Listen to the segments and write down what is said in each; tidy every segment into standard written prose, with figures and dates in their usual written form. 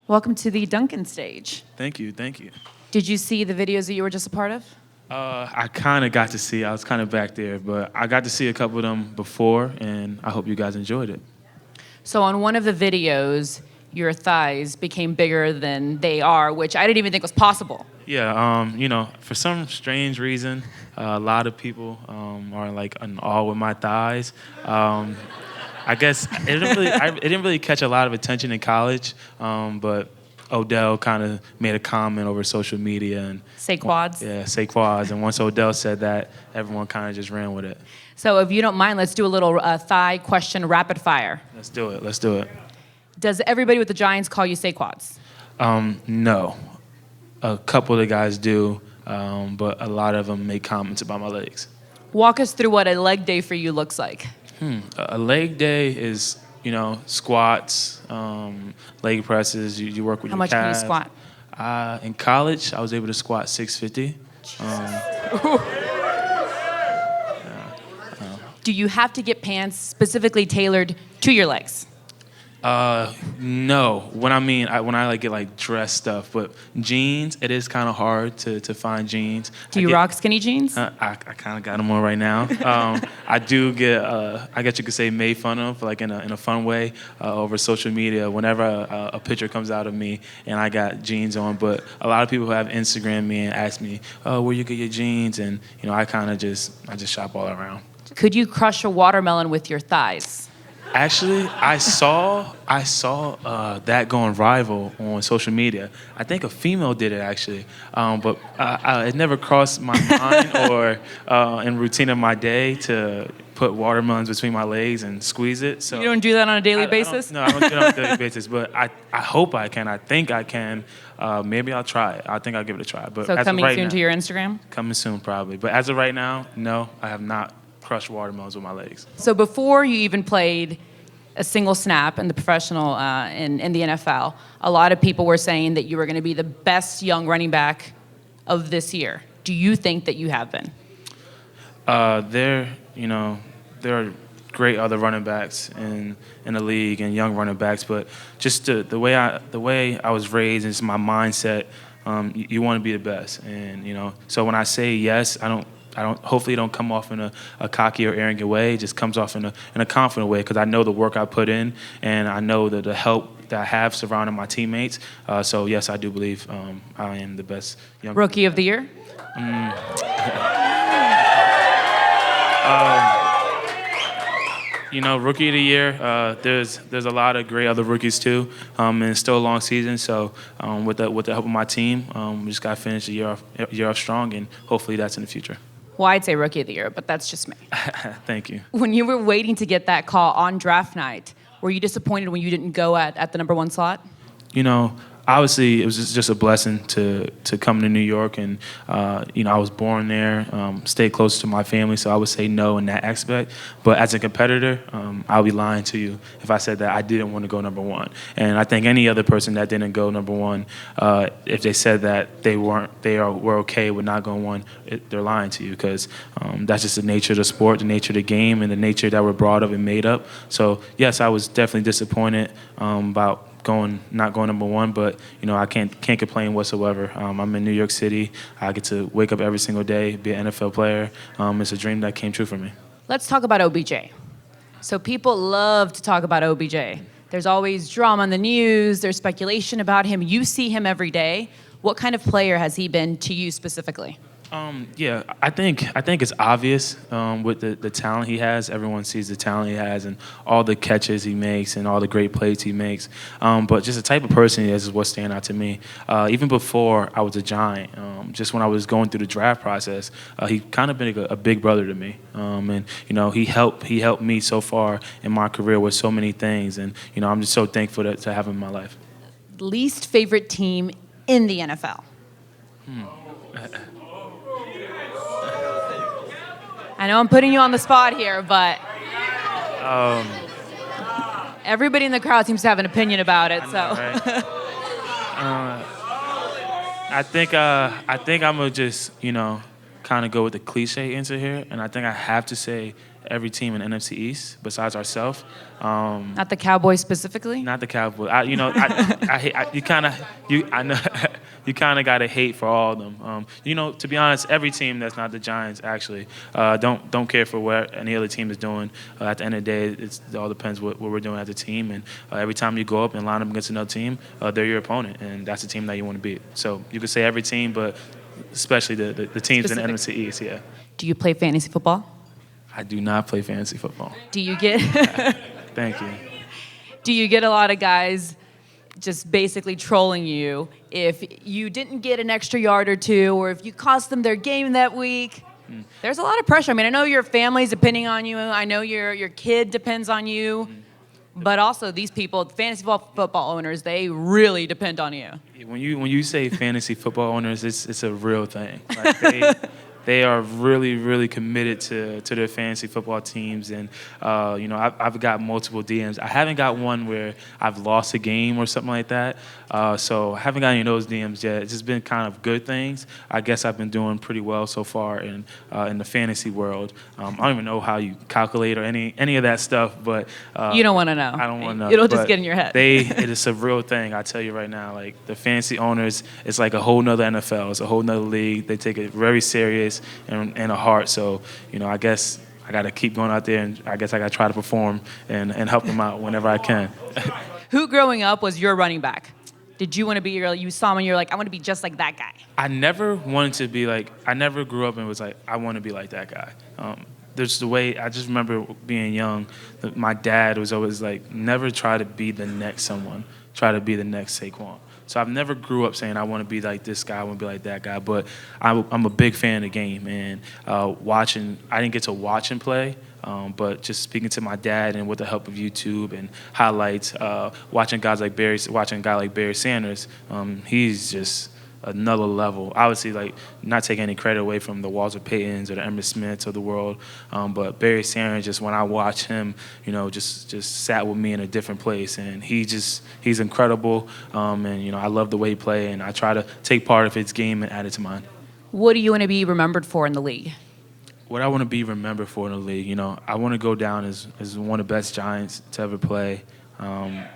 Welcome to the Dunkin stage. Thank you. Did you see the videos that you were just a part of? I kind of got to see. I was kind of back there, but I got to see a couple of them before, and I hope you guys enjoyed it. So on one of the videos, your thighs became bigger than they are, which I didn't even think was possible. Yeah, for some strange reason, a lot of people are like in awe with my thighs. I guess it didn't really catch a lot of attention in college, but Odell kind of made a comment over social media and Sa-quads. Yeah, Saquads. And once Odell said that, everyone kind of just ran with it. So if you don't mind, let's do a little thigh question rapid fire. Let's do it. Does everybody with the Giants call you Sa-quads? No. A couple of the guys do, but a lot of them make comments about my legs. Walk us through what a leg day for you looks like. A leg day is, squats, leg presses. You work with How your much calves. can you squat? In college, I was able to squat 650. Do you have to get pants specifically tailored to your legs? No. When I get dress stuff, but jeans, it is kind of hard to find jeans. Do you rock skinny jeans? I kind of got them on right now. I do get, I guess you could say, made fun of, like in a fun way, over social media. Whenever a picture comes out of me and I got jeans on, but a lot of people have Instagram me and ask me, "Oh, where you get your jeans?" And I kind of just shop all around. Could you crush a watermelon with your thighs? Actually, I saw that going viral on social media. I think a female did it actually, but it never crossed my mind or in routine of my day to put watermelons between my legs and squeeze it. So You don't do that on a daily basis? I don't do it on a daily basis, but I hope I can. I think I can. Maybe I'll try it. I think I'll give it a try. But So as of coming right soon now, to your Instagram? coming soon probably. But as of right now, no, I have not crushed watermelons with my legs. So before you even played a single snap in the professional in the NFL, a lot of people were saying that you were going to be the best young running back of this year. Do you think that you have been? There are great other running backs in the league and young running backs, but just the way I was raised and just my mindset, you want to be the best, and so when I say yes, I don't hopefully it don't come off in a cocky or arrogant way. It just comes off in a confident way because I know the work I put in and I know the help that I have surrounding my teammates. So yes, I do believe I am the best young Rookie of the year? Rookie of the year. There's a lot of great other rookies too, and it's still a long season. So with the help of my team, we just got to finish the year off strong, and hopefully that's in the future. Well, I'd say rookie of the year, but that's just me. Thank you. When you were waiting to get that call on draft night, were you disappointed when you didn't go at the number one slot? Obviously, it was just a blessing to come to New York, and I was born there, stay close to my family, so I would say no in that aspect. But as a competitor, I'll be lying to you if I said that I didn't want to go number one. And I think any other person that didn't go number one, if they said that were okay with not going one, they're lying to you because that's just the nature of the sport, the nature of the game, and the nature that we're brought up and made up. So yes, I was definitely disappointed about not going number one, but I can't complain whatsoever. I'm in New York City. I get to wake up every single day, be an NFL player. It's a dream that came true for me. Let's talk about OBJ. So people love to talk about OBJ. There's always drama in the news. There's speculation about him. You see him every day. What kind of player has he been to you specifically? Yeah, I think it's obvious with the talent he has. Everyone sees the talent he has and all the catches he makes and all the great plays he makes. But just the type of person he is what's standing out to me. Even before I was a Giant, just when I was going through the draft process, he kind of been a big brother to me. And he helped me so far in my career with so many things. And I'm just so thankful to have him in my life. Least favorite team in the NFL? I know I'm putting you on the spot here, but everybody in the crowd seems to have an opinion about it. Right? I think I'm gonna just kind of go with the cliche answer here, and I think I have to say every team in NFC East besides ourselves. Not the Cowboys specifically? Not the Cowboys. I know you kind of got to hate for all of them. To be honest, every team that's not the Giants actually don't care for what any other team is doing. At the end of the day, it all depends what we're doing as a team. And every time you go up and line up against another team, they're your opponent, and that's the team that you want to beat. So you could say every team, but especially the teams in the NFC East. Yeah. Do you play fantasy football? I do not play fantasy football. Do you get? Thank you. Do you get a lot of guys just basically trolling you if you didn't get an extra yard or two, or if you cost them their game that week? There's a lot of pressure. I mean, I know your family's depending on you. I know your kid depends on you. But also these people, fantasy football owners, they really depend on you. When you say fantasy football owners, it's a real thing. Like they are really, really committed to their fantasy football teams. And, I've got multiple DMs. I haven't got one where I've lost a game or something like that. So I haven't got any of those DMs yet. It's just been kind of good things. I guess I've been doing pretty well so far in the fantasy world. I don't even know how you calculate or any of that stuff. But you don't want to know. I don't want to know. It'll just get in your head. It is a real thing. I tell you right now, like the fantasy owners, it's like a whole nother NFL. It's a whole nother league. They take it very serious and a heart. So, I guess I got to keep going out there, and I guess I got to try to perform and help them out whenever I can. Who growing up was your running back? Did you want to be you saw him and you're like, I want to be just like that guy? I never wanted to be like, I never grew up and was like, I want to be like that guy. There's the way, I just remember being young, my dad was always like, never try to be the next someone, try to be the next Saquon. So I've never grew up saying I want to be like this guy, I want to be like that guy, but I'm a big fan of the game, and I didn't get to watch him play, but just speaking to my dad and with the help of YouTube and highlights, watching a guy like Barry Sanders, he's just another level. Obviously, like, not taking any credit away from the Walter Paytons or the Emmitt Smiths of the world, but Barry Sanders, just when I watch him, just sat with me in a different place, and he's incredible, and I love the way he plays, and I try to take part of his game and add it to mine. What do you want to be remembered for in the league? What I want to be remembered for in the league, I want to go down as one of the best Giants to ever play. I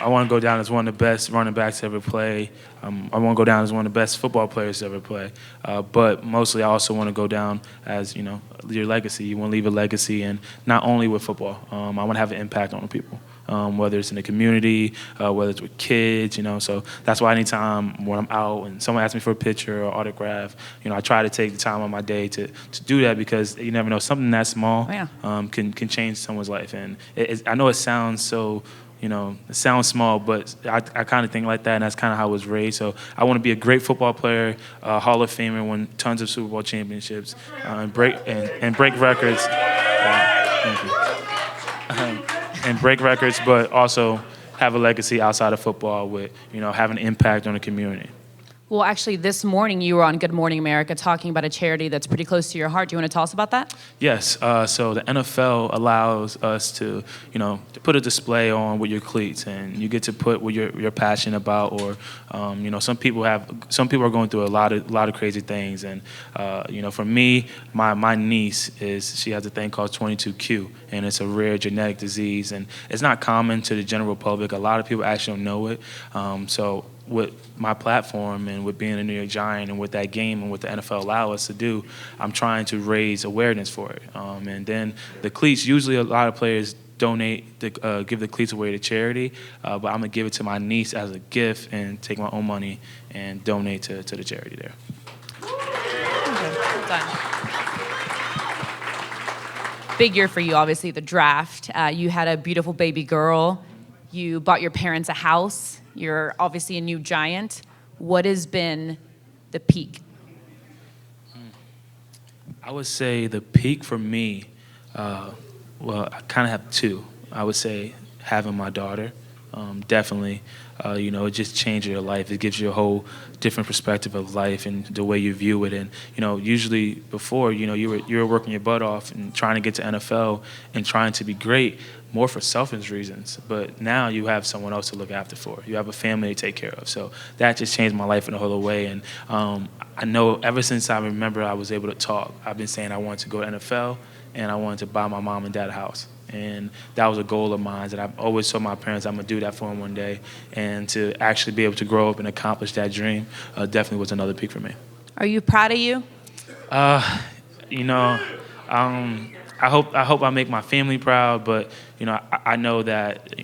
want to go down as one of the best running backs to ever play. I want to go down as one of the best football players to ever play. But mostly I also want to go down as, your legacy. You want to leave a legacy, and not only with football. I want to have an impact on people, whether it's in the community, whether it's with kids, So that's why anytime when I'm out and someone asks me for a picture or autograph, I try to take the time on my day to do that, because you never know, something that small can change someone's life. And I know it sounds so... it sounds small, but I kind of think like that, and that's kind of how I was raised. So I want to be a great football player, Hall of Famer, win tons of Super Bowl championships, and break records. Thank you. And break records, but also have a legacy outside of football with, have an impact on the community. Well, actually, this morning you were on Good Morning America talking about a charity that's pretty close to your heart. Do you want to tell us about that? Yes. So the NFL allows us to put a display on with your cleats, and you get to put what you're passionate about. Or, some people are going through a lot of crazy things, and for me, my niece she has a thing called 22q, and it's a rare genetic disease, and it's not common to the general public. A lot of people actually don't know it. So with my platform and with being a New York Giant and with that game and what the NFL allow us to do, I'm trying to raise awareness for it. And then the cleats, usually a lot of players donate, give the cleats away to charity, but I'm going to give it to my niece as a gift and take my own money and donate to the charity there. Okay, done. Big year for you, obviously, the draft. You had a beautiful baby girl. You bought your parents a house. You're obviously a new Giant. What has been the peak? I would say the peak for me, I kind of have two. I would say having my daughter, definitely. It just changes your life. It gives you a whole different perspective of life and the way you view it. And, usually before, you were working your butt off and trying to get to NFL and trying to be great. more for selfish reasons. But now you have someone else to look after for. You have a family to take care of. So that just changed my life in a whole way. And I know ever since I remember I was able to talk, I've been saying I wanted to go to NFL and I wanted to buy my mom and dad a house. And that was a goal of mine that I've always told my parents I'm going to do that for them one day. And to actually be able to grow up and accomplish that dream definitely was another peak for me. Are you proud of you? You know, I hope I make my family proud, but you know, I know that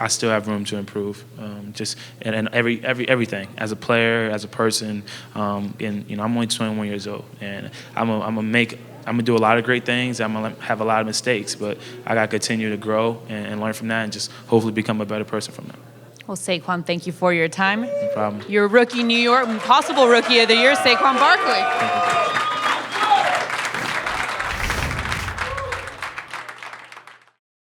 I still have room to improve. And everything as a player, as a person, and you know, I'm only 21 years old, and I'm gonna do a lot of great things. I'm gonna have a lot of mistakes, but I gotta continue to grow and learn from that, and just hopefully become a better person from that. Well, Saquon, thank you for your time. No problem. Your rookie New York, possible rookie of the year, Saquon Barkley. Thank you.